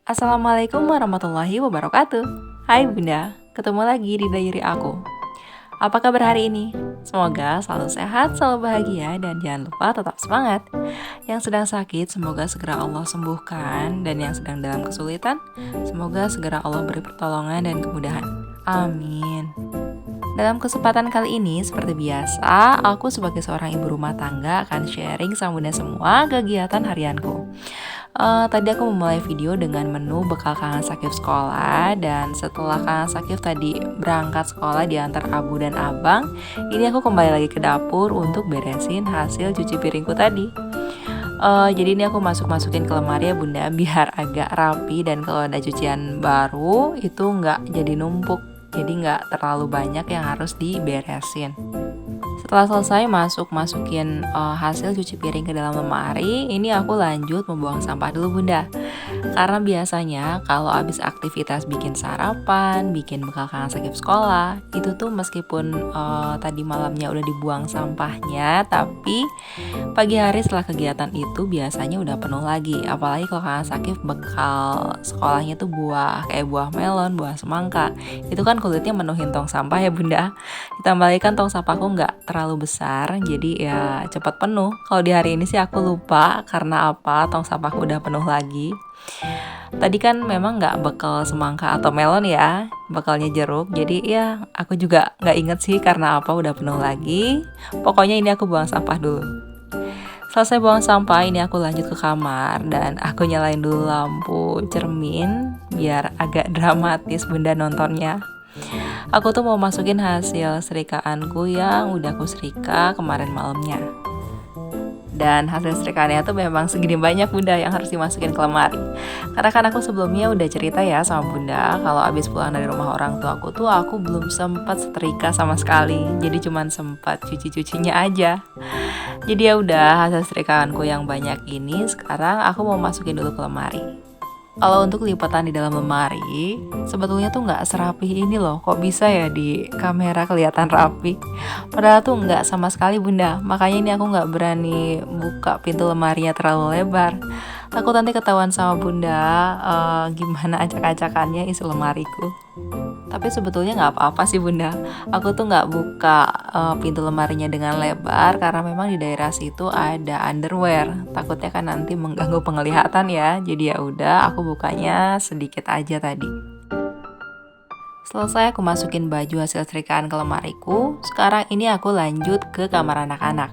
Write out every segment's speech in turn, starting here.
Assalamualaikum warahmatullahi wabarakatuh. Hai Bunda, ketemu lagi di diary aku. Apa kabar hari ini? Semoga selalu sehat, selalu bahagia, dan jangan lupa tetap semangat. Yang sedang sakit, semoga segera Allah sembuhkan, dan yang sedang dalam kesulitan, semoga segera Allah beri pertolongan dan kemudahan. Amin. Dalam kesempatan kali ini, seperti biasa, aku sebagai seorang ibu rumah tangga akan sharing sama Bunda semua kegiatan harianku. Tadi aku memulai video dengan menu bekal Kakak Sakif sekolah, dan setelah Kakak Sakif tadi berangkat sekolah diantar Abu dan Abang, ini aku kembali lagi ke dapur untuk beresin hasil cuci piringku tadi. Jadi ini aku masukin ke lemari ya Bunda, biar agak rapi, dan kalau ada cucian baru itu nggak jadi numpuk, jadi nggak terlalu banyak yang harus diberesin. Setelah selesai masukin hasil cuci piring ke dalam lemari, ini aku lanjut membuang sampah dulu Bunda. Karena biasanya kalau habis aktivitas bikin sarapan, bikin bekal Kakak Sakif sekolah, itu tuh meskipun tadi malamnya udah dibuang sampahnya, tapi pagi hari setelah kegiatan itu biasanya udah penuh lagi. Apalagi kalau Kakak Sakif bekal sekolahnya tuh kayak buah melon, buah semangka. Itu kan kulitnya menuhin tong sampah ya Bunda. Ditambah lagi kan tong sampahku nggak terlalu besar, jadi ya cepat penuh. Kalau di hari ini sih aku lupa karena apa, tong sampahku udah penuh lagi. Tadi kan memang nggak bekal semangka atau melon ya, bekalnya jeruk. Jadi ya aku juga nggak inget sih karena apa udah penuh lagi. Pokoknya ini aku buang sampah dulu. Selesai buang sampah, ini aku lanjut ke kamar dan aku nyalain dulu lampu cermin biar agak dramatis Bunda nontonnya. Aku tuh mau masukin hasil serikaanku yang udah aku serika kemarin malamnya. Dan hasil serikaannya tuh memang segini banyak Bunda yang harus dimasukin ke lemari. Karena kan aku sebelumnya udah cerita ya sama Bunda, kalau abis pulang dari rumah orang tua aku belum sempat setrika sama sekali. Jadi cuman sempat cuci-cucinya aja. Jadi ya udah, hasil serikaanku yang banyak ini sekarang aku mau masukin dulu ke lemari. Kalau untuk lipatan di dalam lemari, sebetulnya tuh nggak serapih ini loh. Kok bisa ya di kamera kelihatan rapi? Padahal tuh nggak sama sekali Bunda. Makanya ini aku nggak berani buka pintu lemarinya terlalu lebar. Takut nanti ketahuan sama Bunda gimana acak-acakannya isi lemariku. Tapi sebetulnya nggak apa-apa sih Bunda. Aku tuh nggak buka pintu lemarinya dengan lebar karena memang di daerah situ ada underwear. Takutnya kan nanti mengganggu penglihatan ya. Jadi ya udah, aku bukanya sedikit aja tadi. Selesai aku masukin baju hasil setrikaan ke lemariku. Sekarang ini aku lanjut ke kamar anak-anak.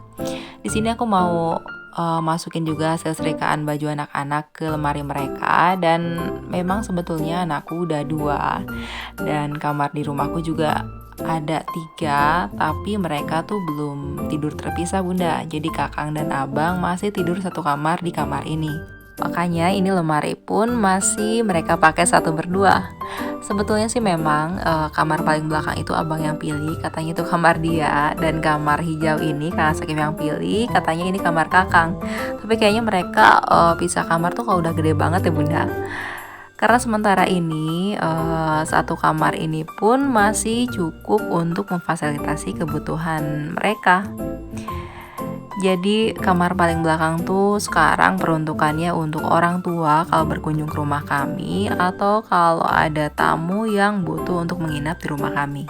Di sini aku mau masukin juga hasil setrikaan baju anak-anak ke lemari mereka, dan memang sebetulnya anakku udah 2 dan kamar di rumahku juga ada 3, tapi mereka tuh belum tidur terpisah Bunda. Jadi kakang dan abang masih tidur satu kamar di kamar ini. Makanya ini lemari pun masih mereka pakai satu berdua. Sebetulnya sih memang kamar paling belakang itu abang yang pilih, katanya itu kamar dia, dan kamar hijau ini Kakak Sakif yang pilih, katanya ini kamar kakang. Tapi kayaknya mereka pisah kamar tuh kalau udah gede banget ya Bunda. Karena sementara ini satu kamar ini pun masih cukup untuk memfasilitasi kebutuhan mereka. Jadi kamar paling belakang tuh sekarang peruntukannya untuk orang tua kalau berkunjung ke rumah kami, atau kalau ada tamu yang butuh untuk menginap di rumah kami.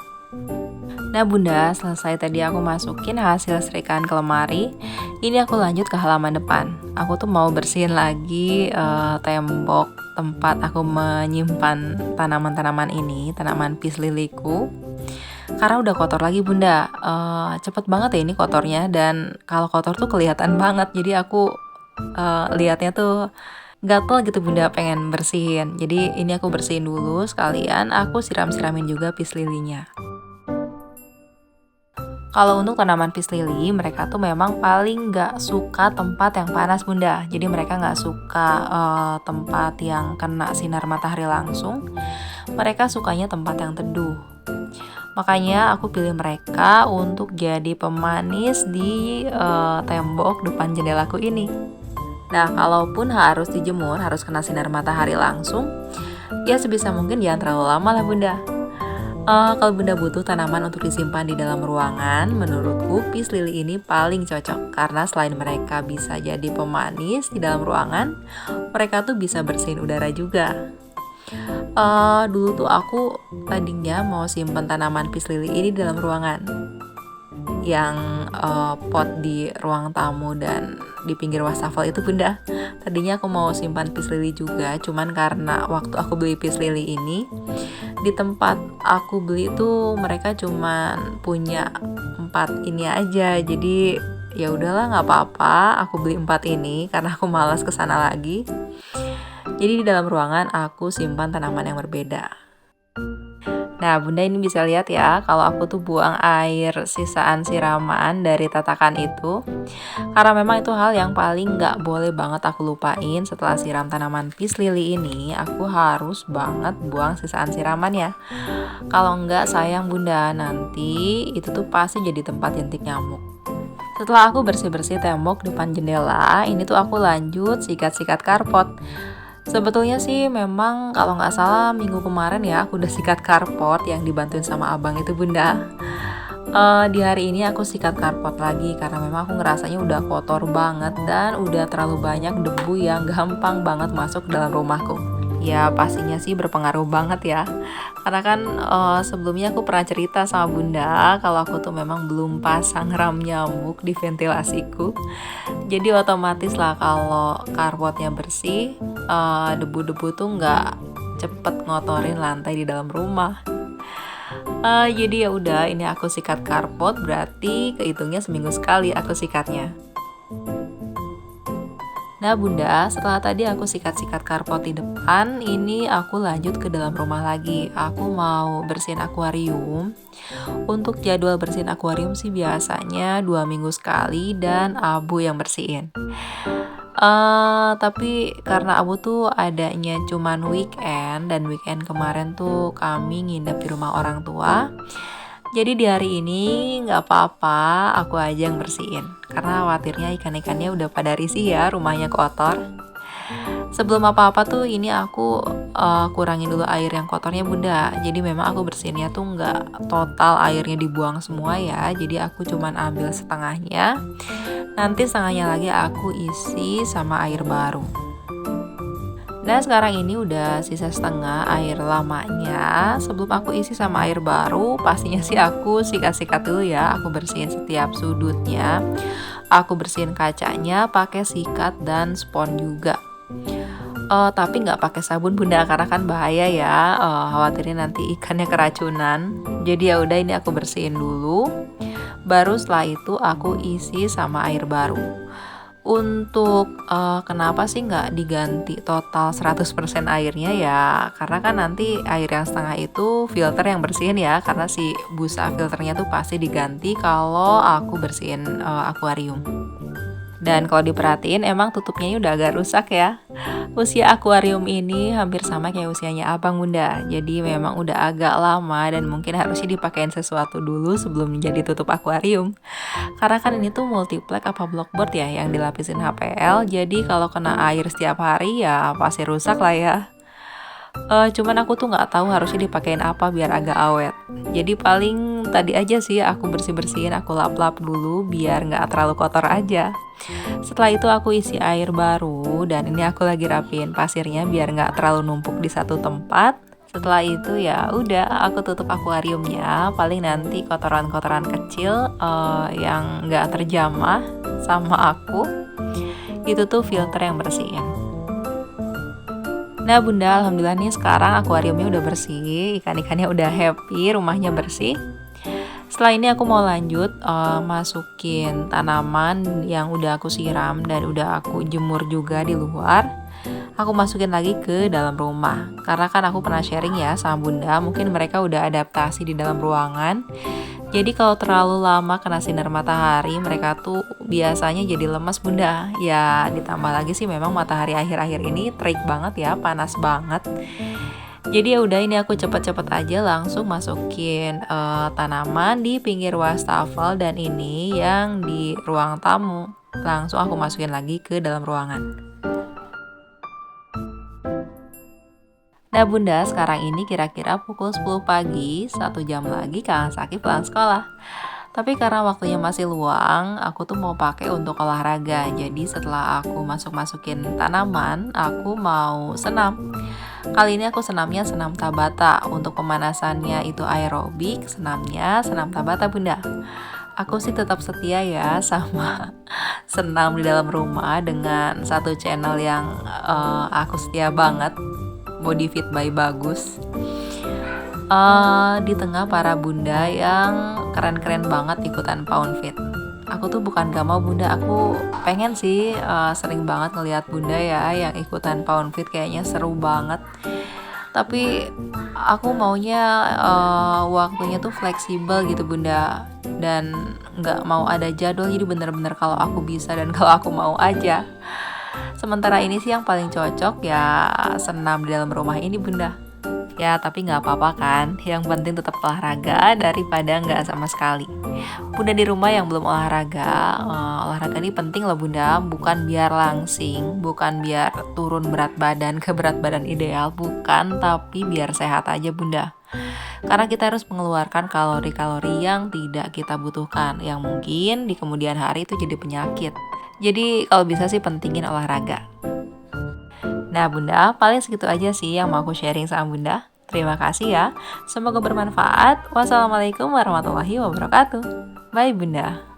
Nah Bunda, selesai tadi aku masukin hasil setrikaan ke lemari. Ini aku lanjut ke halaman depan. Aku tuh mau bersihin lagi tembok tempat aku menyimpan tanaman-tanaman ini, tanaman peace liliku. Karena udah kotor lagi Bunda, cepet banget ya ini kotornya, dan kalau kotor tuh kelihatan banget. Jadi aku lihatnya tuh gatel gitu Bunda, pengen bersihin. Jadi ini aku bersihin dulu sekalian aku siram-siramin juga peace lilinya. Kalau untuk tanaman peace lily, mereka tuh memang paling nggak suka tempat yang panas Bunda. Jadi mereka nggak suka tempat yang kena sinar matahari langsung. Mereka sukanya tempat yang teduh. Makanya aku pilih mereka untuk jadi pemanis di tembok depan jendelaku ini. Nah, kalaupun harus dijemur, harus kena sinar matahari langsung, ya sebisa mungkin jangan terlalu lama lah Bunda. Kalau Bunda butuh tanaman untuk disimpan di dalam ruangan, menurutku peace lily ini paling cocok karena selain mereka bisa jadi pemanis di dalam ruangan, mereka tuh bisa bersihin udara juga. Dulu tuh aku tadinya mau simpan tanaman peace lily ini di dalam ruangan, yang pot di ruang tamu dan di pinggir wastafel itu Bunda. Tadinya aku mau simpan peace lily juga, cuman karena waktu aku beli peace lily ini di tempat aku beli itu mereka cuman punya 4 ini aja. Jadi ya udahlah, nggak apa-apa, aku beli 4 ini karena aku malas kesana lagi. Jadi di dalam ruangan aku simpan tanaman yang berbeda. Nah, Bunda ini bisa lihat ya, kalau aku tuh buang air sisaan siraman dari tatakan itu. Karena memang itu hal yang paling nggak boleh banget aku lupain. Setelah siram tanaman peace lily ini, aku harus banget buang sisaan siraman ya. Kalau nggak sayang Bunda, nanti itu tuh pasti jadi tempat jentik nyamuk. Setelah aku bersih-bersih tembok depan jendela, ini tuh aku lanjut sikat-sikat karpot. Sebetulnya sih memang kalau nggak salah minggu kemarin ya aku udah sikat karpot yang dibantuin sama abang itu Bunda. Di hari ini aku sikat karpot lagi karena memang aku ngerasanya udah kotor banget dan udah terlalu banyak debu yang gampang banget masuk ke dalam rumahku. Ya pastinya sih berpengaruh banget ya. Karena kan sebelumnya aku pernah cerita sama Bunda kalau aku tuh memang belum pasang ram nyamuk di ventilasiku. Jadi otomatis lah kalau karpotnya bersih, debu-debu tuh nggak cepet ngotorin lantai di dalam rumah. Jadi ya udah, ini aku sikat karpot, berarti kehitungnya seminggu sekali aku sikatnya. Nah Bunda, setelah tadi aku sikat-sikat karpot di depan, ini aku lanjut ke dalam rumah lagi. Aku mau bersihin akuarium. Untuk jadwal bersihin akuarium sih biasanya 2 minggu sekali dan Abu yang bersihin. Tapi karena Abu tuh adanya cuman weekend dan weekend kemarin tuh kami nginep di rumah orang tua. Jadi di hari ini nggak apa-apa, aku aja yang bersihin. Karena khawatirnya ikan-ikannya udah pada risih ya, rumahnya kotor. Sebelum apa-apa tuh ini aku kurangin dulu air yang kotornya Bunda. Jadi memang aku bersihinnya tuh nggak total airnya dibuang semua ya. Jadi aku cuman ambil setengahnya. Nanti setengahnya lagi aku isi sama air baru. Nah sekarang ini udah sisa setengah air lamanya. Sebelum aku isi sama air baru, pastinya sih aku sikat-sikat dulu ya. Aku bersihin setiap sudutnya. Aku bersihin kacanya pakai sikat dan spons juga. Tapi nggak pakai sabun Bunda karena kan bahaya ya. Khawatirnya nanti ikannya keracunan. Jadi ya udah, ini aku bersihin dulu. Baru setelah itu aku isi sama air baru. Untuk kenapa sih nggak diganti total 100% airnya ya? Karena kan nanti air yang setengah itu filter yang bersihin ya. Karena si busa filternya tuh pasti diganti kalau aku bersihin akuarium. Dan kalau diperhatiin emang tutupnya ini udah agak rusak ya. Usia akuarium ini hampir sama kayak usianya abang Bunda. Jadi memang udah agak lama dan mungkin harusnya dipakein sesuatu dulu sebelum menjadi tutup akuarium. Karena kan ini tuh multiplex apa blockboard ya yang dilapisin HPL. Jadi kalau kena air setiap hari ya pasti rusak lah ya. Cuman aku tuh nggak tahu harusnya dipakein apa biar agak awet. Jadi paling tadi aja sih aku bersih-bersihin, aku lap-lap dulu biar nggak terlalu kotor aja. Setelah itu aku isi air baru dan ini aku lagi rapiin pasirnya biar nggak terlalu numpuk di satu tempat. Setelah itu ya udah aku tutup akuariumnya. Paling nanti kotoran-kotoran kecil yang nggak terjamah sama aku itu tuh filter yang bersihin. Nah Bunda, alhamdulillah nih sekarang akuariumnya udah bersih, ikan-ikannya udah happy, rumahnya bersih. Setelah ini aku mau lanjut masukin tanaman yang udah aku siram dan udah aku jemur juga di luar. Aku masukin lagi ke dalam rumah. Karena kan aku pernah sharing ya sama Bunda, mungkin mereka udah adaptasi di dalam ruangan. Jadi kalau terlalu lama kena sinar matahari, mereka tuh biasanya jadi lemas Bunda. Ya ditambah lagi sih memang matahari akhir-akhir ini terik banget ya, panas banget. Jadi ya udah, ini aku cepet-cepet aja langsung masukin tanaman di pinggir wastafel dan ini yang di ruang tamu. Langsung aku masukin lagi ke dalam ruangan. Nah bunda, sekarang ini kira-kira pukul 10 pagi, 1 jam lagi Kak Saki pulang sekolah. Tapi karena waktunya masih luang, aku tuh mau pakai untuk olahraga. Jadi setelah aku masukin tanaman, aku mau senam. Kali ini aku senamnya senam Tabata. Untuk pemanasannya itu aerobik, senamnya senam Tabata bunda. Aku sih tetap setia ya sama senam di dalam rumah dengan satu channel yang aku setia banget, Body Fit by Bagus. Di tengah para bunda yang keren-keren banget ikutan pound fit. Aku tuh bukan gak mau bunda, aku pengen sih sering banget ngeliat bunda ya yang ikutan pound fit, kayaknya seru banget. Tapi aku maunya waktunya tuh fleksibel gitu bunda, dan nggak mau ada jadwal, jadi bener-bener kalau aku bisa dan kalau aku mau aja. Sementara ini sih yang paling cocok ya senam di dalam rumah ini bunda. Ya tapi nggak apa-apa kan, yang penting tetap olahraga daripada nggak sama sekali. Bunda di rumah yang belum olahraga, olahraga ini penting loh bunda, bukan biar langsing, bukan biar turun berat badan ke berat badan ideal, bukan, tapi biar sehat aja bunda. Karena kita harus mengeluarkan kalori-kalori yang tidak kita butuhkan, yang mungkin di kemudian hari itu jadi penyakit. Jadi kalau bisa sih pentingin olahraga. Nah bunda, paling segitu aja sih yang mau aku sharing sama bunda. Terima kasih ya, semoga bermanfaat. Wassalamualaikum warahmatullahi wabarakatuh. Bye bunda.